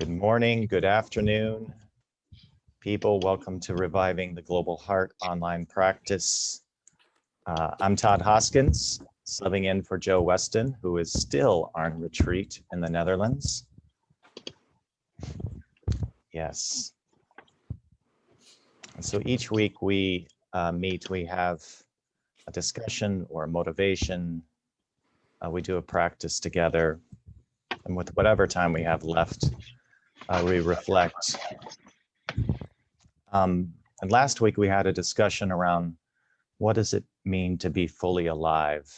Good morning, good afternoon, people. Welcome to Reviving the Global Heart online practice. I'm Todd Hoskins, subbing in for Joe Weston, who is still on retreat in the Netherlands. Yes. And so each week we meet, we have a discussion or a motivation. We do a practice together, and with whatever time we have left, we reflect. And last week we had a discussion around what does it mean to be fully alive?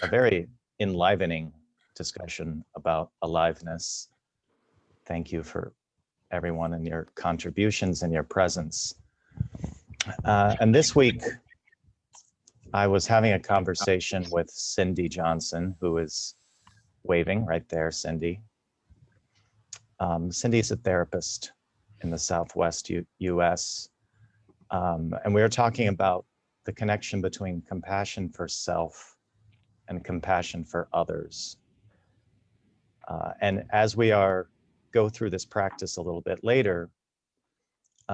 A very enlivening discussion about aliveness. Thank you for everyone and your contributions and your presence. And this week, I was having a conversation with Cindy Johnson, who is waving right there, Cindy. Cindy is a therapist in the Southwest US. And we were talking about the connection between compassion for self and compassion for others. And as we go through this practice a little bit later,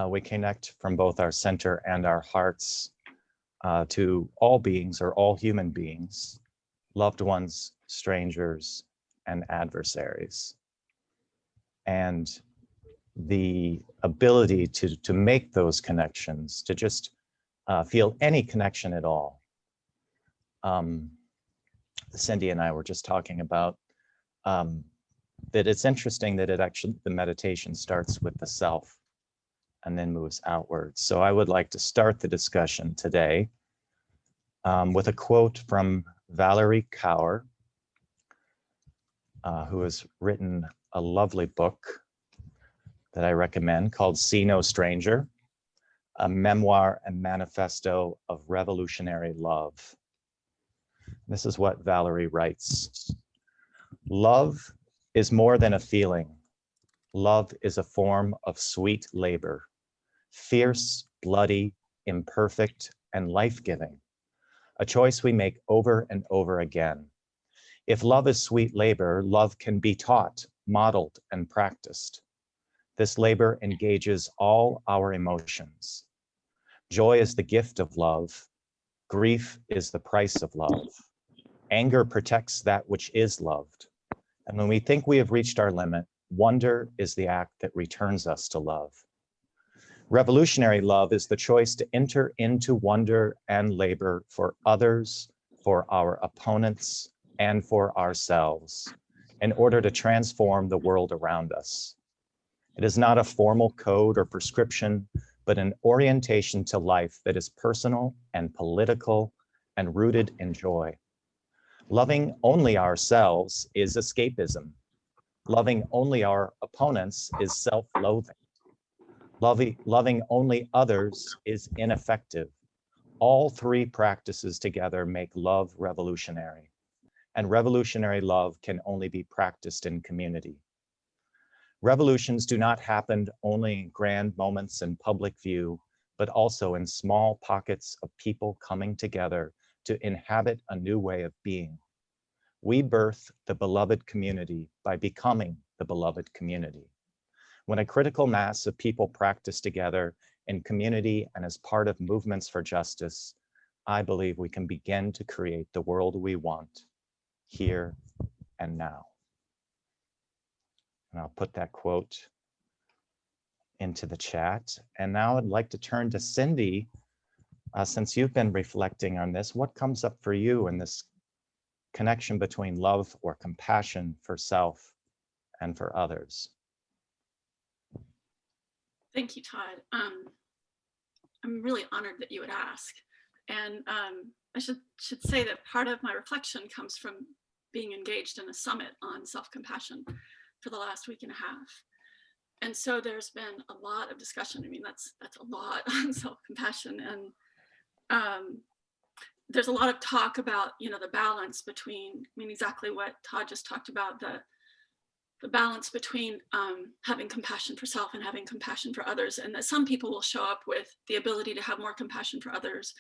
we connect from both our center and our hearts to all beings or all human beings, loved ones, strangers, and adversaries. And the ability to make those connections, to just feel any connection at all. Cindy and I were just talking about that it's interesting that the meditation starts with the self and then moves outwards. So I would like to start the discussion today with a quote from Valerie Kaur, who has written a lovely book that I recommend called See No Stranger, a memoir and manifesto of revolutionary love. This is what Valerie writes. Love is more than a feeling. Love is a form of sweet labor, fierce, bloody, imperfect, and life-giving, a choice we make over and over again. If love is sweet labor, love can be taught, modeled, and practiced. This labor engages all our emotions. Joy is the gift of love. Grief is the price of love. Anger protects that which is loved. And when we think we have reached our limit, wonder is the act that returns us to love. Revolutionary love is the choice to enter into wonder and labor for others, for our opponents, and for ourselves, in order to transform the world around us. It is not a formal code or prescription, but an orientation to life that is personal and political and rooted in joy. Loving only ourselves is escapism. Loving only our opponents is self-loathing. Loving only others is ineffective. All three practices together make love revolutionary. And revolutionary love can only be practiced in community. Revolutions do not happen only in grand moments in public view, but also in small pockets of people coming together to inhabit a new way of being. We birth the beloved community by becoming the beloved community. When a critical mass of people practice together in community and as part of movements for justice, I believe we can begin to create the world we want, here and now. And I'll put that quote into the chat. And now I'd like to turn to Cindy. Since you've been reflecting on this, what comes up for you in this connection between love or compassion for self and for others? Thank you, Todd. I'm really honored that you would ask. And I should say that part of my reflection comes from being engaged in a summit on self-compassion for the last week and a half. And so there's been a lot of discussion. I mean, that's a lot on self-compassion. And there's a lot of talk about, the balance between, exactly what Todd just talked about, the balance between having compassion for self and having compassion for others. And that some people will show up with the ability to have more compassion for others,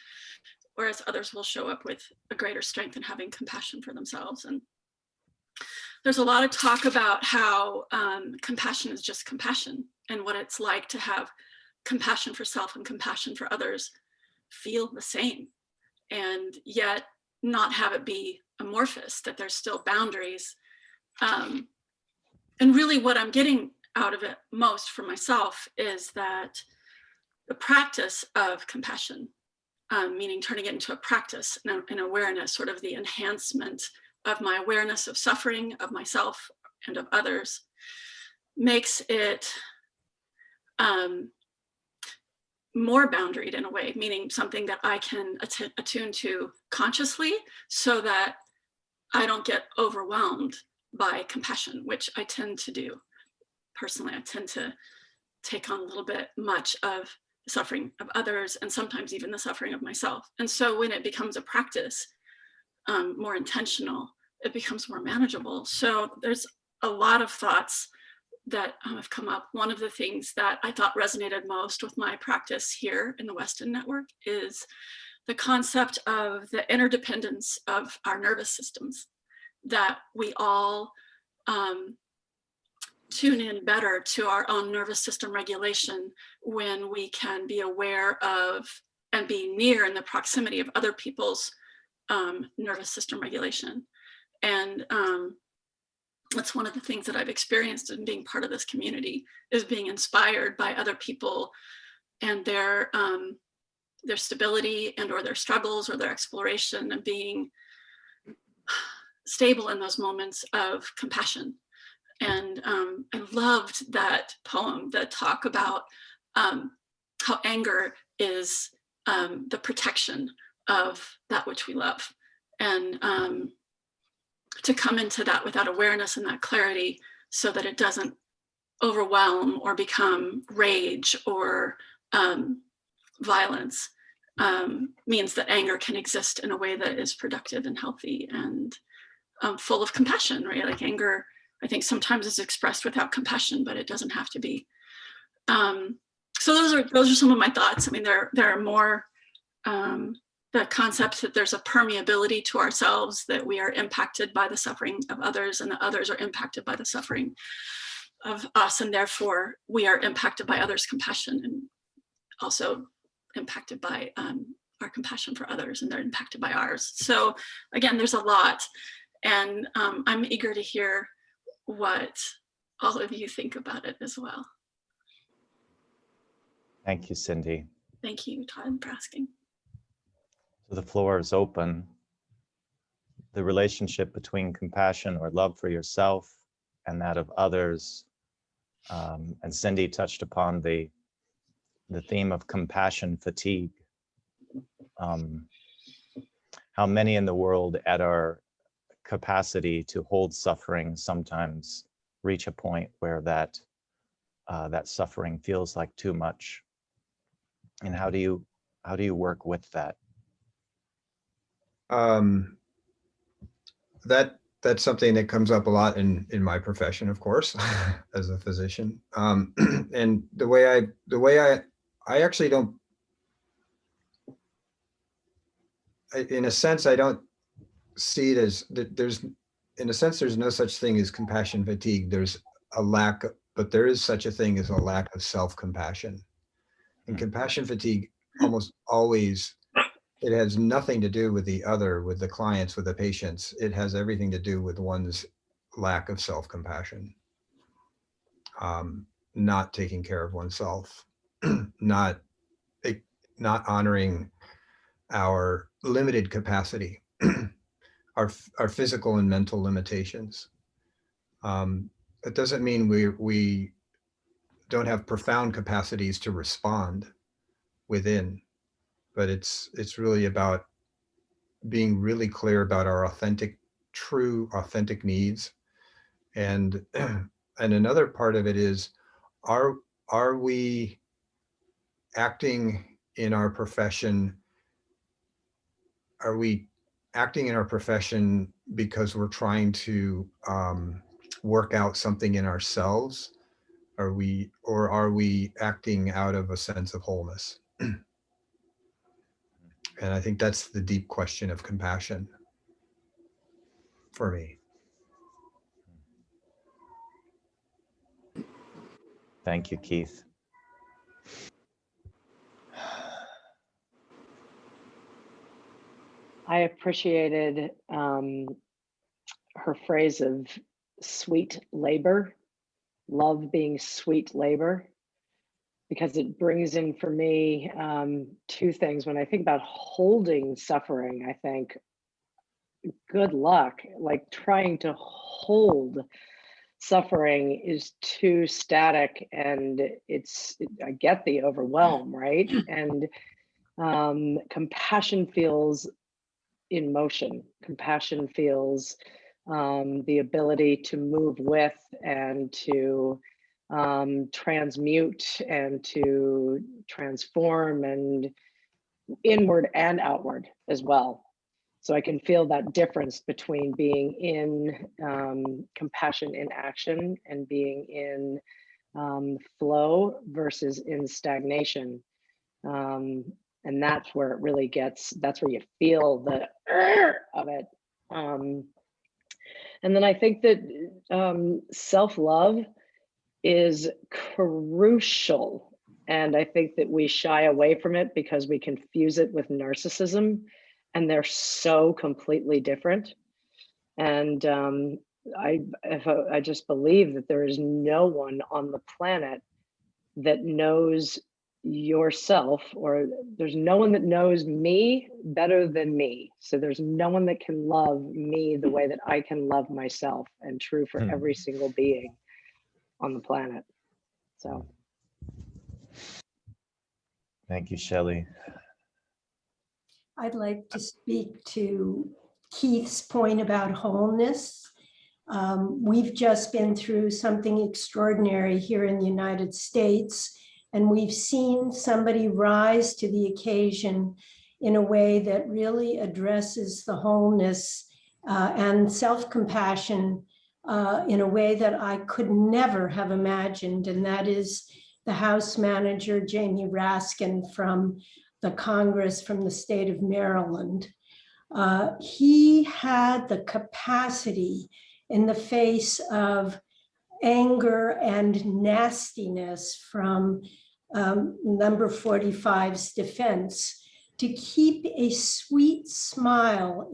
whereas others will show up with a greater strength in having compassion for themselves. And There's a lot of talk about how compassion is just compassion, and what it's like to have compassion for self and compassion for others feel the same, and yet not have it be amorphous, that there's still boundaries. And really what I'm getting out of it most for myself is that the practice of compassion, meaning turning it into a practice and an awareness, sort of the enhancement of my awareness of suffering, of myself and of others, makes it more boundaried in a way, meaning something that I can attune to consciously, so that I don't get overwhelmed by compassion, which I tend to do. Personally, I tend to take on a little bit much of the suffering of others, and sometimes even the suffering of myself. And so when it becomes a practice, more intentional, it becomes more manageable. So there's a lot of thoughts that have come up. One of the things that I thought resonated most with my practice here in the Weston Network is the concept of the interdependence of our nervous systems, that we all tune in better to our own nervous system regulation when we can be aware of and be near in the proximity of other people's nervous system regulation. And that's one of the things that I've experienced in being part of this community, is being inspired by other people and their stability and or their struggles or their exploration, and being stable in those moments of compassion. And I loved that poem, that talk about how anger is the protection of that which we love. And to come into that with that awareness and that clarity, so that it doesn't overwhelm or become rage or violence, means that anger can exist in a way that is productive and healthy and full of compassion, right? Like anger, I think sometimes is expressed without compassion, but it doesn't have to be. So those are some of my thoughts. I mean, there are more, the concept that there's a permeability to ourselves, that we are impacted by the suffering of others, and that others are impacted by the suffering of us, and therefore we are impacted by others' compassion, and also impacted by our compassion for others, and they're impacted by ours. So again, there's a lot, and I'm eager to hear what all of you think about it as well. Thank you, Cindy. Thank you, Todd, for asking. So the floor is open. The relationship between compassion or love for yourself and that of others. And Cindy touched upon the theme of compassion fatigue. How many in the world at our capacity to hold suffering sometimes reach a point where that suffering feels like too much. And how do you work with that? That's something that comes up a lot in my profession, of course, as a physician. And the way I actually don't, in a sense, I don't see it as there's no such thing as compassion fatigue. There's a lack, but there is such a thing as a lack of self-compassion. And compassion fatigue almost always, it has nothing to do with the other, with the clients, with the patients. It has everything to do with one's lack of self-compassion, not taking care of oneself, not honoring our limited capacity, our physical and mental limitations. It doesn't mean we don't have profound capacities to respond within, but it's really about being really clear about our true authentic needs. And another part of it is, are we acting in our profession? Are we acting in our profession because we're trying to work out something in ourselves? Or are we acting out of a sense of wholeness? And I think that's the deep question of compassion for me. Thank you, Keith. I appreciated her phrase of sweet labor, love being sweet labor, because it brings in for me two things. When I think about holding suffering, I think, good luck. Like, trying to hold suffering is too static, and I get the overwhelm, right? And compassion feels in motion. Compassion feels the ability to move with and to transmute and to transform, and inward and outward as well. So I can feel that difference between being in compassion in action and being in flow versus in stagnation. And that's where it really gets, that's where you feel the of it. And then I think that self-love is crucial. And I think that we shy away from it because we confuse it with narcissism, and they're so completely different. And I just believe that there is no one on the planet that knows yourself, or there's no one that knows me better than me. So there's no one that can love me the way that I can love myself, and true for every single being on the planet. So Thank you, Shelley. I'd like to speak to Keith's point about wholeness. We've just been through something extraordinary here in the United States, and we've seen somebody rise to the occasion in a way that really addresses the wholeness and self-compassion in a way that I could never have imagined, and that is the House Manager, Jamie Raskin, from the Congress from the state of Maryland. He had the capacity, in the face of anger and nastiness from number 45's defense, to keep a sweet smile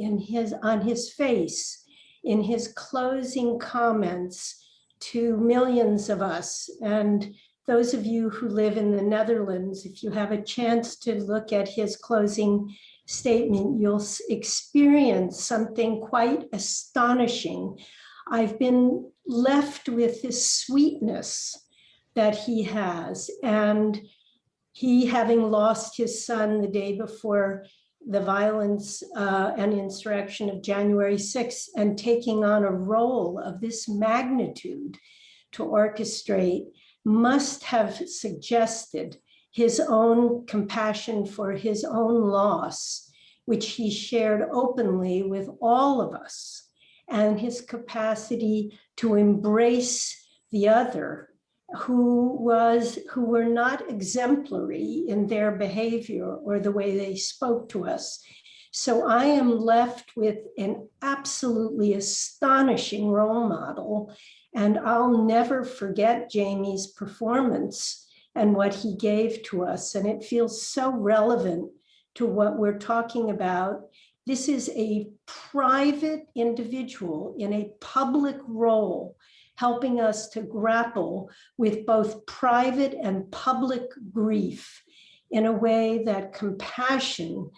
on his face in his closing comments to millions of us. And those of you who live in the Netherlands, if you have a chance to look at his closing statement, you'll experience something quite astonishing. I've been left with this sweetness that he has, and he, having lost his son the day before the violence and insurrection of January 6th, and taking on a role of this magnitude to orchestrate, must have suggested his own compassion for his own loss, which he shared openly with all of us, and his capacity to embrace the other who were not exemplary in their behavior or the way they spoke to us. So I am left with an absolutely astonishing role model, and I'll never forget Jamie's performance and what he gave to us. And it feels so relevant to what we're talking about. This is a private individual in a public role, helping us to grapple with both private and public grief in a way that compassion,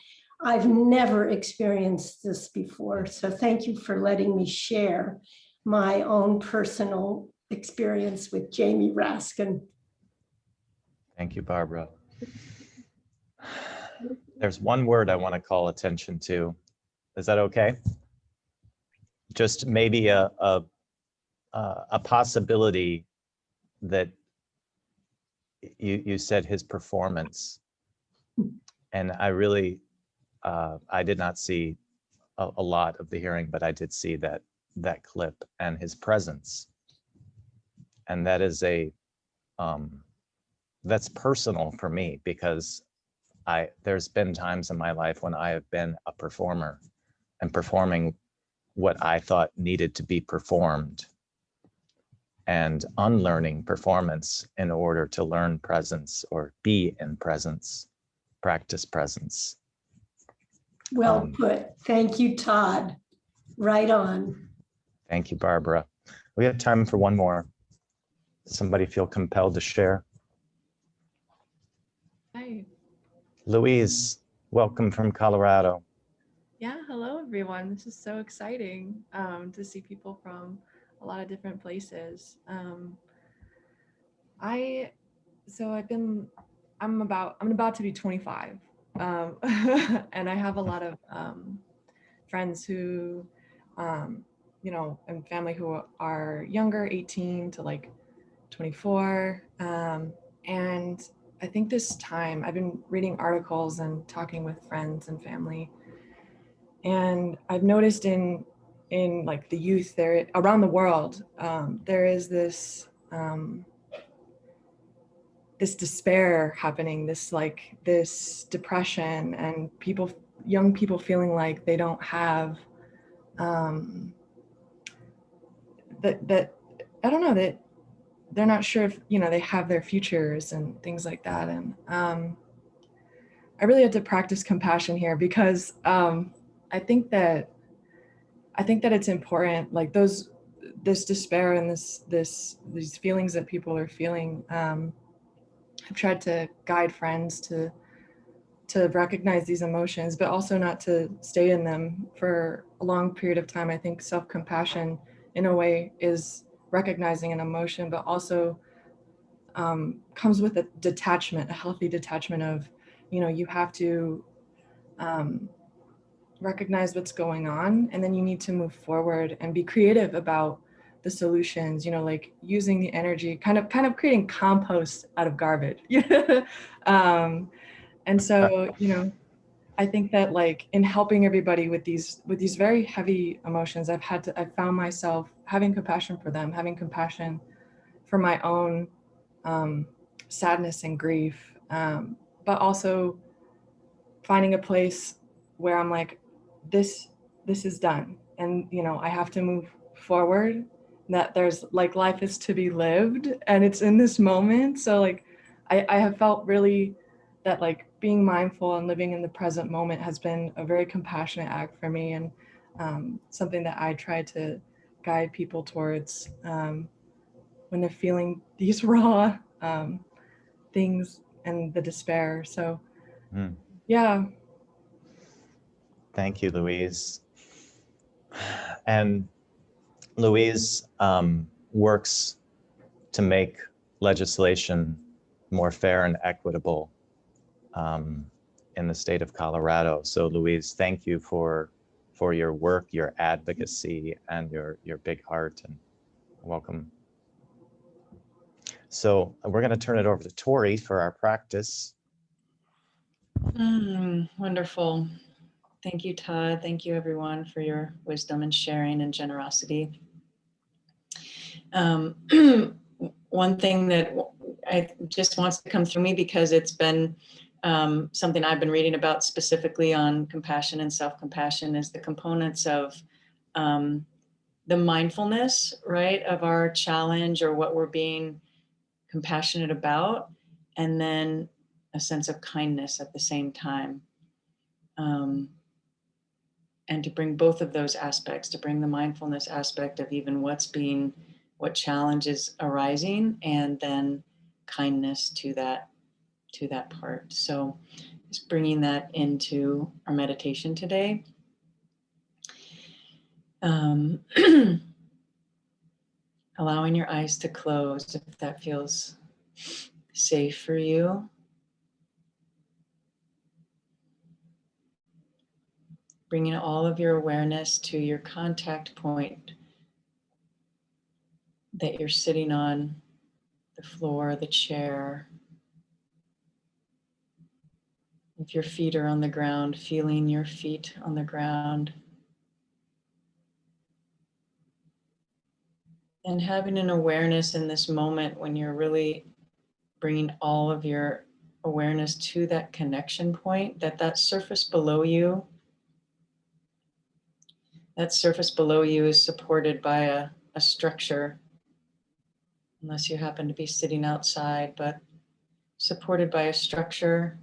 I've never experienced this before. So thank you for letting me share my own personal experience with Jamie Raskin. Thank you, Barbara. There's one word I want to call attention to. Is that okay? Just maybe a possibility that you said his performance, and I really I did not see a lot of the hearing, but I did see that clip and his presence, and that is that's personal for me, because there's been times in my life when I have been a performer and performing what I thought needed to be performed. and unlearning performance in order to learn presence or be in presence, practice presence. Well put. Thank you, Todd. Right on. Thank you, Barbara. We have time for one more. Does somebody feel compelled to share? Hi. Louise, welcome from Colorado. Yeah, hello everyone. This is so exciting to see people from a lot of different places. I'm about to be 25, and I have a lot of friends who, and family who are younger, 18 to like 24, and I think this time I've been reading articles and talking with friends and family. And I've noticed in like the youth there around the world, there is this this despair happening, this depression, and young people feeling like they don't have that I don't know, that they're not sure if they have their futures and things like that. And I really had to practice compassion here because I think that it's important, like this despair and these feelings that people are feeling. I've tried to guide friends to recognize these emotions, but also not to stay in them for a long period of time. I think self-compassion, in a way, is recognizing an emotion, but also comes with a detachment, a healthy detachment of, you have to recognize what's going on, and then you need to move forward and be creative about the solutions, like using the energy, kind of creating compost out of garbage. And so, I think that, like, in helping everybody with these very heavy emotions, I've found myself having compassion for them, having compassion for my own sadness and grief, but also finding a place where I'm like, this is done, and I have to move forward, that there's, like, life is to be lived, and it's in this moment. So, like, I have felt really that, like, being mindful and living in the present moment has been a very compassionate act for me, and something that I try to guide people towards when they're feeling these raw things and the despair. So yeah. Thank you, Louise. And Louise works to make legislation more fair and equitable in the state of Colorado. So Louise, thank you for your work, your advocacy, and your big heart, and welcome. So we're going to turn it over to Tori for our practice. Wonderful. Thank you, Todd. Thank you, everyone, for your wisdom and sharing and generosity. One thing that I just wants to come through me, because it's been something I've been reading about specifically on compassion and self-compassion, is the components of the mindfulness, right, of our challenge or what we're being compassionate about, and then a sense of kindness at the same time. And to bring both of those aspects, to bring the mindfulness aspect of even what challenge is arising, and then kindness to that part. So just bringing that into our meditation today. Allowing your eyes to close if that feels safe for you. Bringing all of your awareness to your contact point that you're sitting on, the floor, the chair. If your feet are on the ground, feeling your feet on the ground. And having an awareness in this moment when you're really bringing all of your awareness to that connection point, that surface below you, is supported by a structure unless you happen to be sitting outside, but supported by a structure,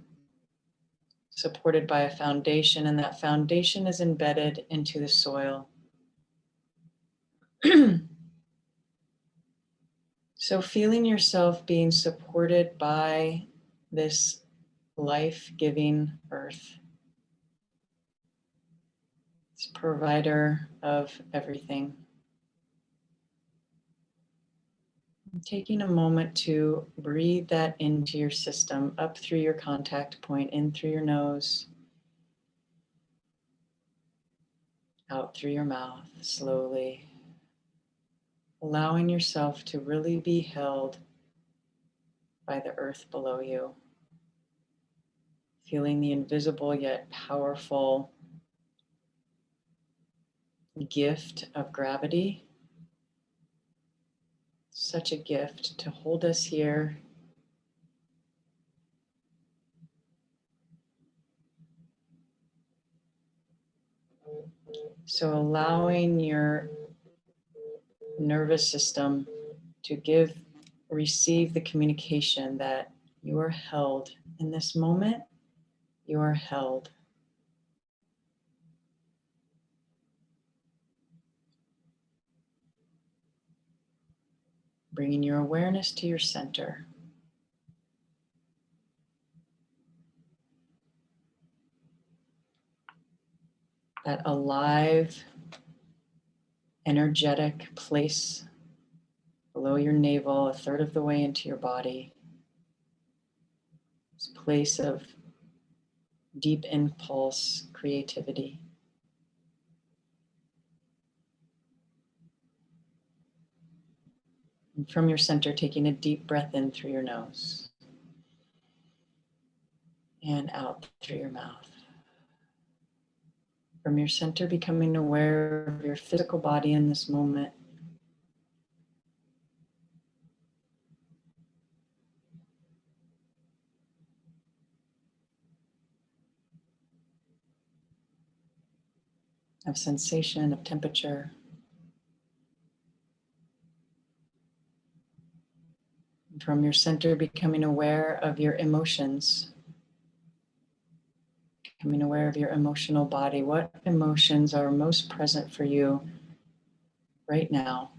supported by a foundation, and that foundation is embedded into the soil. So feeling yourself being supported by this life-giving earth, this provider of everything. Taking a moment to breathe that into your system, up through your contact point, in through your nose, out through your mouth, slowly. Allowing yourself to really be held by the earth below you. Feeling the invisible yet powerful gift of gravity. Such a gift to hold us here. So allowing your nervous system to receive the communication that you are held in this moment, you are held. Bringing your awareness to your center. That alive, energetic place below your navel, a third of the way into your body. This place of deep impulse, creativity. And from your center, taking a deep breath in through your nose and out through your mouth. From your center, becoming aware of your physical body in this moment. Of sensation, of temperature. From your center, becoming aware of your emotions. Becoming aware of your emotional body. What emotions are most present for you right now?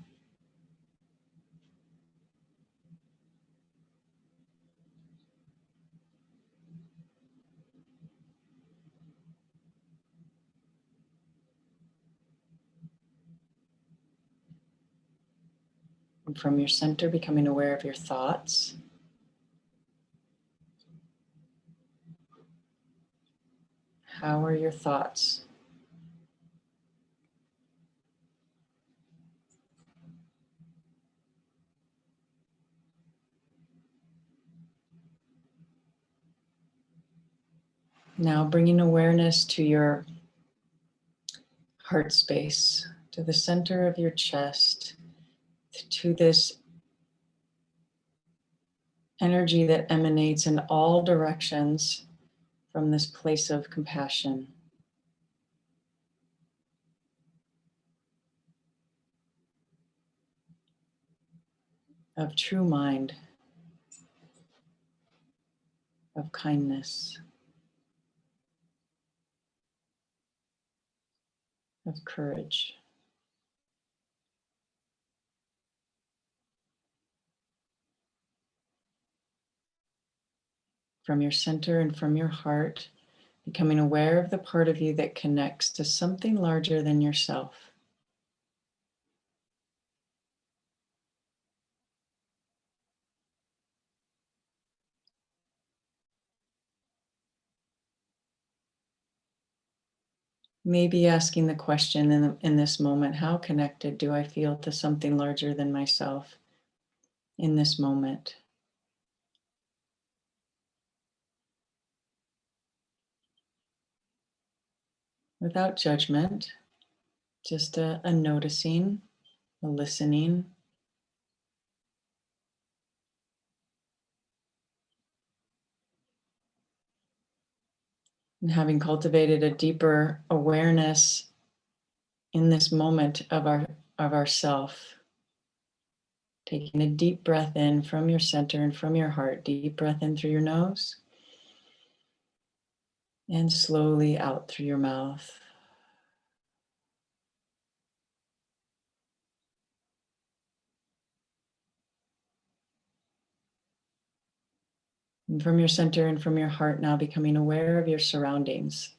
And from your center, becoming aware of your thoughts. How are your thoughts? Now bringing awareness to your heart space, to the center of your chest, to this energy that emanates in all directions from this place of compassion. Of true mind, of kindness, of courage. From your center and from your heart, becoming aware of the part of you that connects to something larger than yourself. Maybe asking the question in this moment, how connected do I feel to something larger than myself in this moment? Without judgment, just a noticing, a listening. And having cultivated a deeper awareness in this moment of ourself, Taking a deep breath in from your center and from your heart. Deep breath in through your nose. And slowly out through your mouth. And from your center and from your heart, now becoming aware of your surroundings.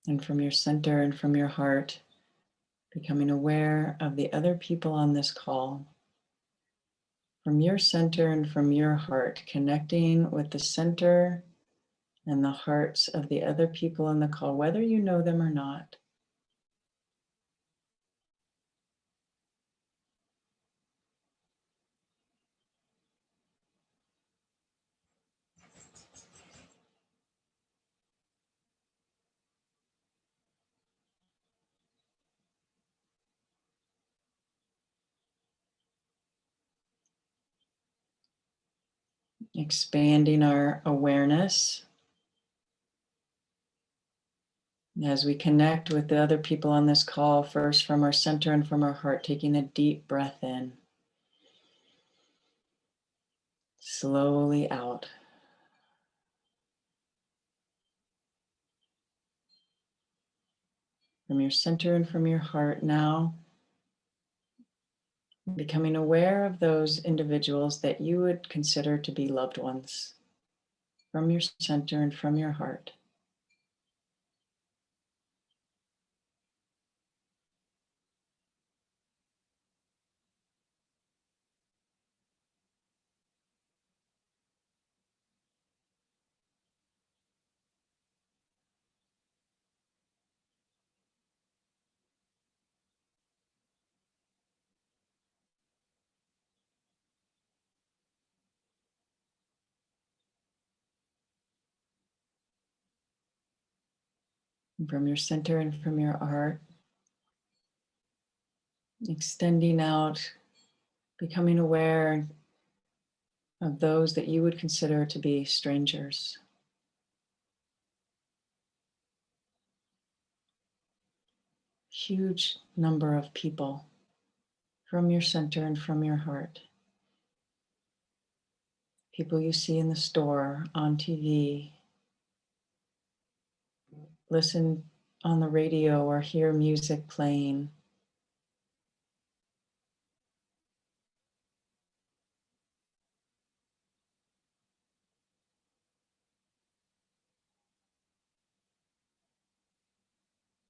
And from your center and from your heart, becoming aware of the other people on this call. From your center and from your heart, connecting with the center and the hearts of the other people on the call, whether you know them or not. Expanding our awareness as we connect with the other people on this call, first from our center and from our heart, taking a deep breath in, slowly out. From your center and from your heart, now becoming aware of those individuals that you would consider to be loved ones, from your center and from your heart. And from your center and from your heart, extending out, becoming aware of those that you would consider to be strangers. Huge number of people from your center and from your heart. People you see in the store, on TV, listen on the radio or hear music playing.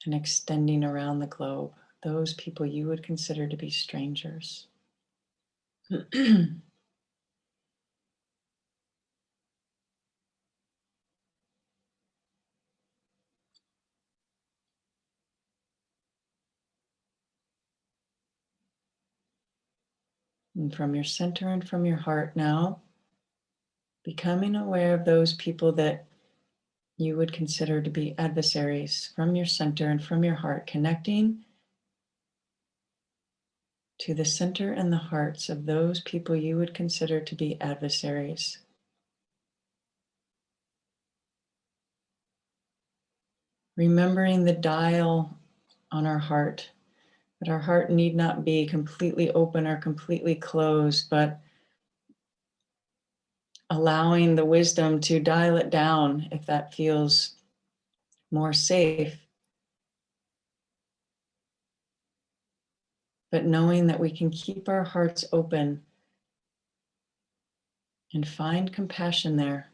And extending around the globe, those people you would consider to be strangers. And from your center and from your heart now, becoming aware of those people that you would consider to be adversaries, from your center and from your heart, connecting to the center and the hearts of those people you would consider to be adversaries. Remembering the dial on our heart, that our heart need not be completely open or completely closed, but allowing the wisdom to dial it down if that feels more safe. But knowing that we can keep our hearts open and find compassion there.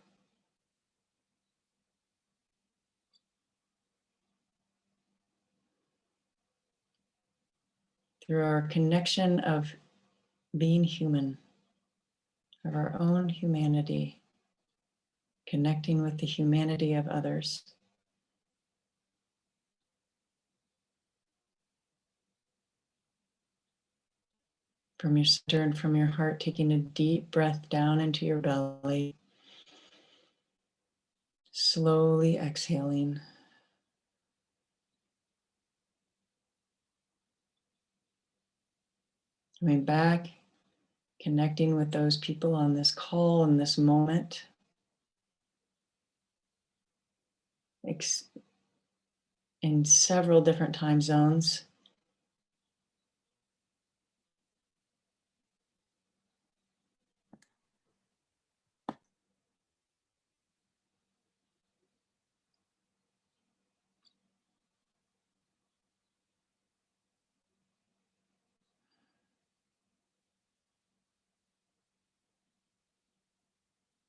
Through our connection of being human, of our own humanity, connecting with the humanity of others. From your center and from your heart, taking a deep breath down into your belly. Slowly exhaling. Coming back, connecting with those people on this call in this moment. in several different time zones.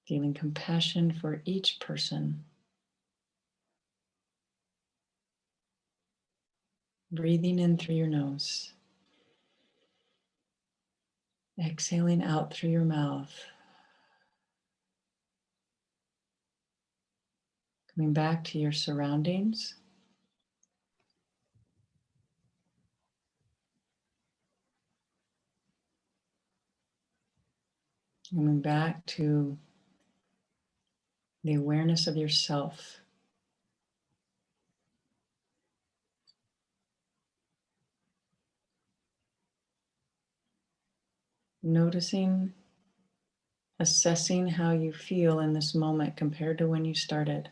Feeling compassion for each person. Breathing in through your nose. Exhaling out through your mouth. Coming back to your surroundings. Coming back to the awareness of yourself. Noticing, assessing how you feel in this moment compared to when you started.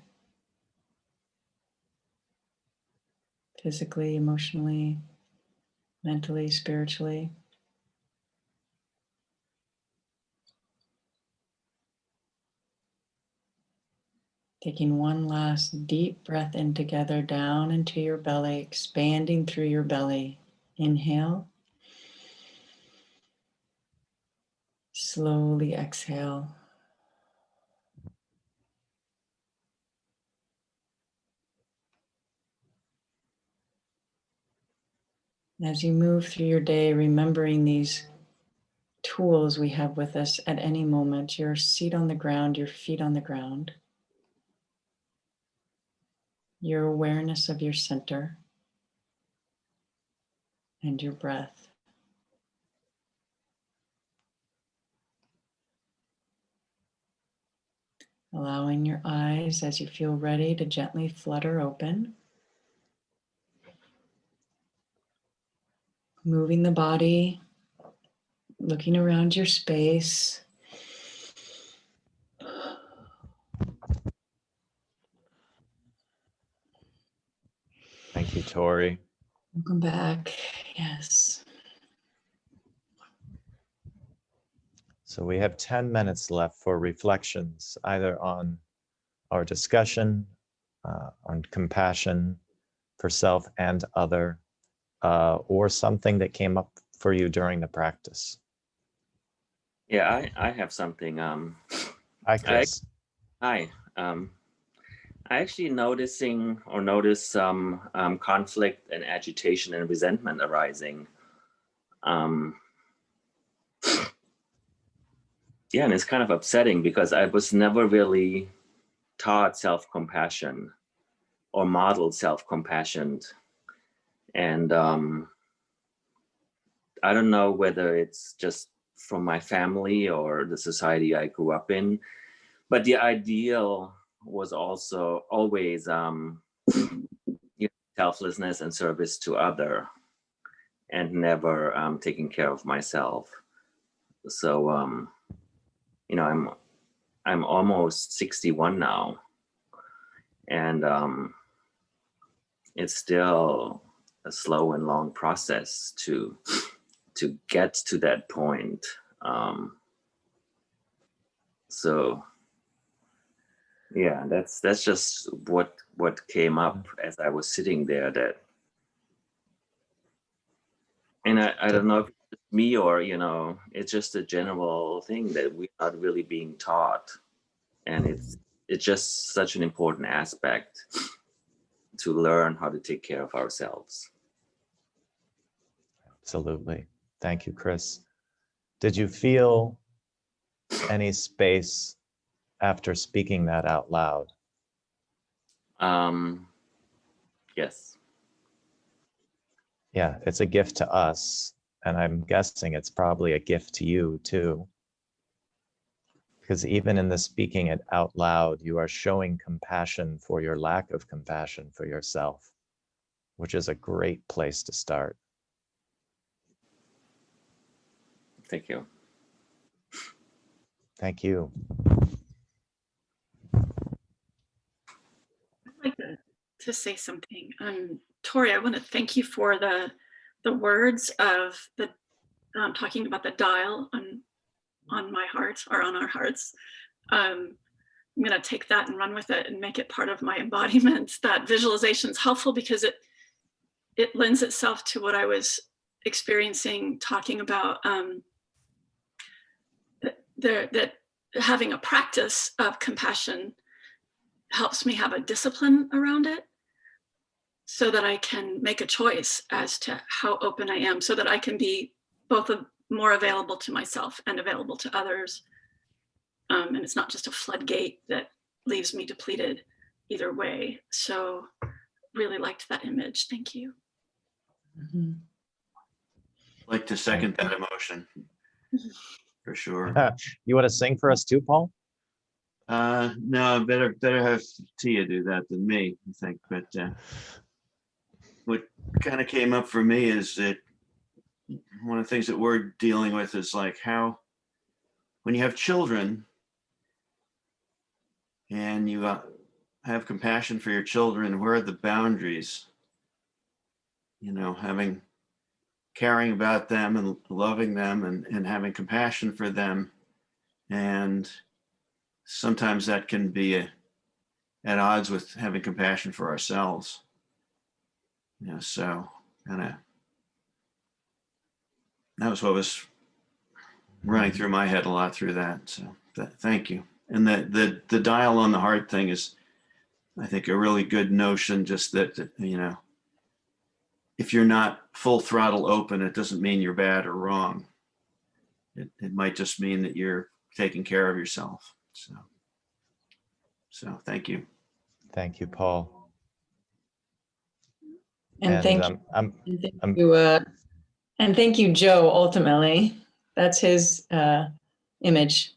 Physically, emotionally, mentally, spiritually. Taking one last deep breath in together, down into your belly, expanding through your belly. Inhale. Slowly exhale. As you move through your day, remembering these tools we have with us at any moment, your seat on the ground, your feet on the ground, your awareness of your center, and your breath. Allowing your eyes, as you feel ready, to gently flutter open. Moving the body, looking around your space. Thank you, Tori. Welcome back. Yes. So we have 10 minutes left for reflections, either on our discussion, on compassion for self and other, or something that came up for you during the practice. Yeah, I have something. Hi, Chris. Hi. I actually noticed some conflict and agitation and resentment arising. Yeah, and it's kind of upsetting because I was never really taught self-compassion or modeled self-compassion. And I don't know whether it's just from my family or the society I grew up in, but the ideal was also always selflessness and service to other, and never taking care of myself. So I'm almost 61 now, and it's still a slow and long process to get to that point. So yeah, that's just what came up as I was sitting there. And I don't know if it's me or it's just a general thing that we're not really being taught, and it's just such an important aspect to learn how to take care of ourselves. Absolutely. Thank you, Chris. Did you feel any space after speaking that out loud? Yes. Yeah, it's a gift to us, and I'm guessing it's probably a gift to you too. Because even in the speaking it out loud, you are showing compassion for your lack of compassion for yourself, which is a great place to start. Thank you. Thank you. I'd like to to say something. Tori, I want to thank you for the words of the talking about the dial on my heart or on our hearts. I'm going to take that and run with it and make it part of my embodiment. That visualization is helpful because it lends itself to what I was experiencing, talking about that having a practice of compassion helps me have a discipline around it so that I can make a choice as to how open I am, so that I can be both more available to myself and available to others. And it's not just a floodgate that leaves me depleted either way. So really liked that image. Thank you. Mhm. Like to second that emotion, for sure. You want to sing for us too, Paul? No, better have Tia do that than me, I think. But what kind of came up for me is that one of the things that we're dealing with is like how, when you have children and you have compassion for your children, where are the boundaries? You know, caring about them and loving them and having compassion for them. And sometimes that can be at odds with having compassion for ourselves. You know, so that was what was running through my head a lot through that. So thank you. And the dial on the heart thing is, I think, a really good notion. Just that, you know, if you're not full throttle open, it doesn't mean you're bad or wrong. It might just mean that you're taking care of yourself. So thank you. Thank you, Paul. And thank you. I'm And thank you, Joe, ultimately. That's his image.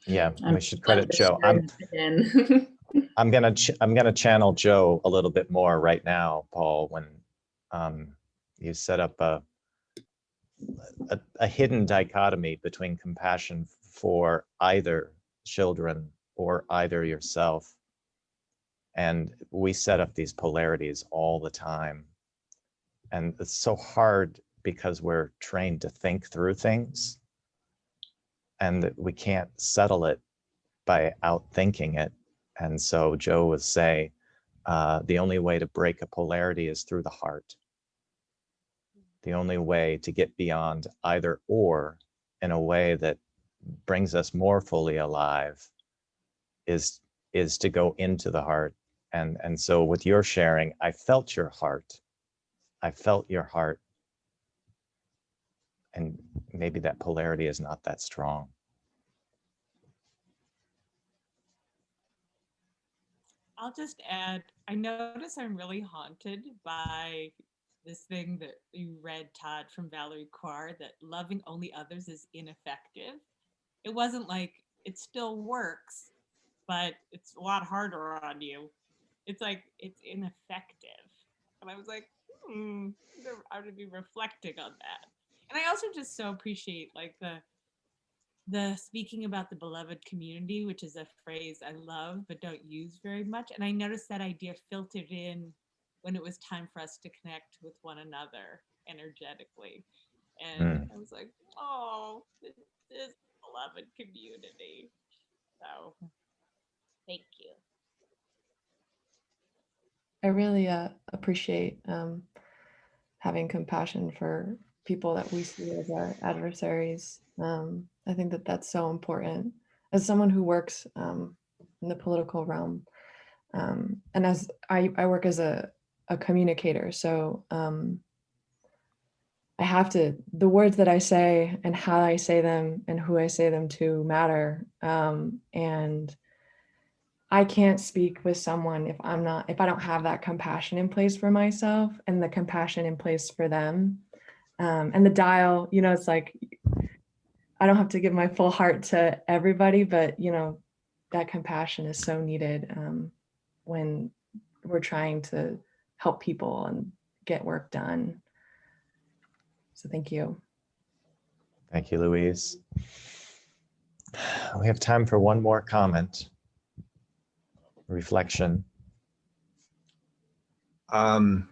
Yeah, I'm we should credit Joe. again. I'm gonna channel Joe a little bit more right now, Paul, when you set up a hidden dichotomy between compassion for either children or either yourself. And we set up these polarities all the time. And it's so hard because we're trained to think through things and that we can't settle it by outthinking it. And so Joe would say, the only way to break a polarity is through the heart. The only way to get beyond either or in a way that brings us more fully alive is to go into the heart. And so with your sharing, I felt your heart. I felt your heart. And maybe that polarity is not that strong. I'll just add, I notice I'm really haunted by this thing that you read, Todd, from Valerie Kaur, that loving only others is ineffective. It wasn't like it still works, but it's a lot harder on you. It's like it's ineffective. And I was like, I'm gonna be reflecting on that. And I also just so appreciate like the speaking about the beloved community, which is a phrase I love but don't use very much. And I noticed that idea filtered in when it was time for us to connect with one another energetically. And I was like, oh, this is beloved community. So thank you. I really appreciate having compassion for people that we see as our adversaries. I think that that's so important. As someone who works in the political realm, and as I work as a communicator, so I have to, the words that I say and how I say them and who I say them to matter. And I can't speak with someone if I don't have that compassion in place for myself and the compassion in place for them. And the dial, you know, it's like, I don't have to give my full heart to everybody, but you know, that compassion is so needed when we're trying to help people and get work done. So thank you. Thank you, Louise. We have time for one more comment, reflection. I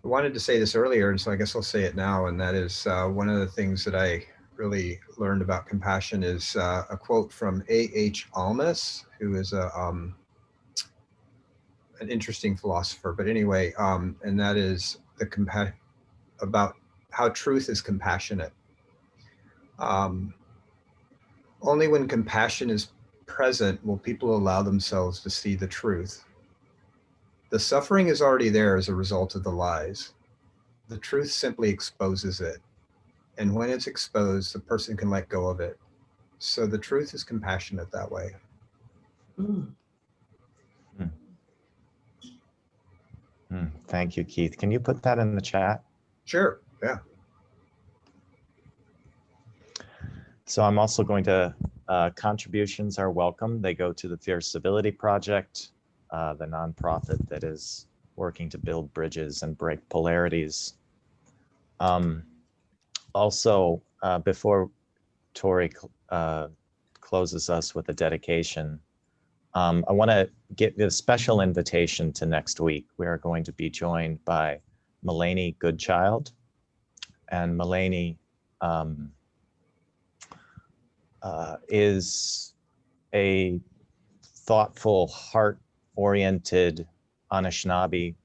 wanted to say this earlier, and so I guess I'll say it now. And that is one of the things that I really learned about compassion is a quote from A.H. Almaas, who is an interesting philosopher. But anyway, and that is about how truth is compassionate. Only when compassion is present will people allow themselves to see the truth. The suffering is already there as a result of the lies. The truth simply exposes it. And when it's exposed, the person can let go of it. So the truth is compassionate that way. Thank you, Keith. Can you put that in the chat? Sure, yeah. So I'm also going to, contributions are welcome. They go to the Fierce Civility Project, the nonprofit that is working to build bridges and break polarities. Also, before Tori closes us with a dedication, I want to give a special invitation to next week. We are going to be joined by Melanie Goodchild. And Melanie is a thoughtful, heart-oriented Anishinaabe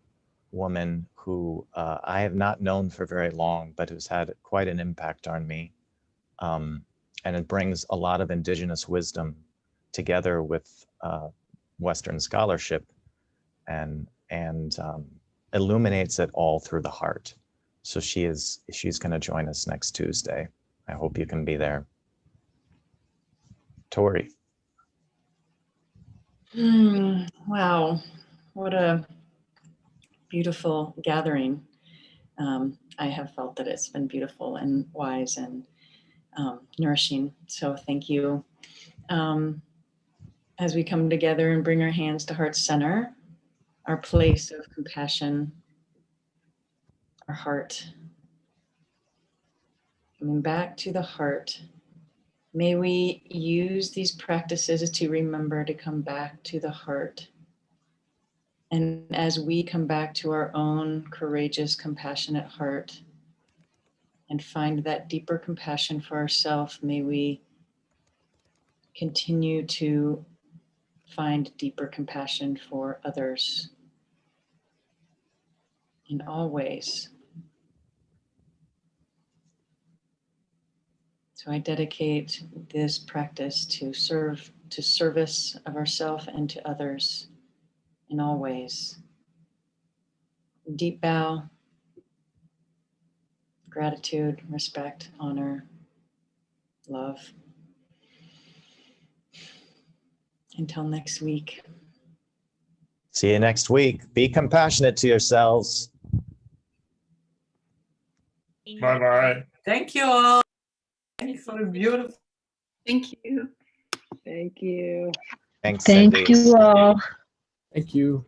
woman who I have not known for very long, but who's had quite an impact on me. And it brings a lot of indigenous wisdom together with Western scholarship and illuminates it all through the heart. So she's going to join us next Tuesday. I hope you can be there. Tori. Wow, what a beautiful gathering. I have felt that it's been beautiful and wise and nourishing. So thank you. As we come together and bring our hands to heart center, our place of compassion, our heart, coming back to the heart. May we use these practices to remember to come back to the heart. And as we come back to our own courageous, compassionate heart and find that deeper compassion for ourselves, may we continue to find deeper compassion for others in all ways. So I dedicate this practice to service of ourselves and to others in all ways. Deep bow, gratitude, respect, honor, love. Until next week. See you next week. Be compassionate to yourselves. Bye-bye. Thank you all. Thank you for the beautiful. Thank you. Thank you. Thanks, Thank Cindy. you all. Thank you.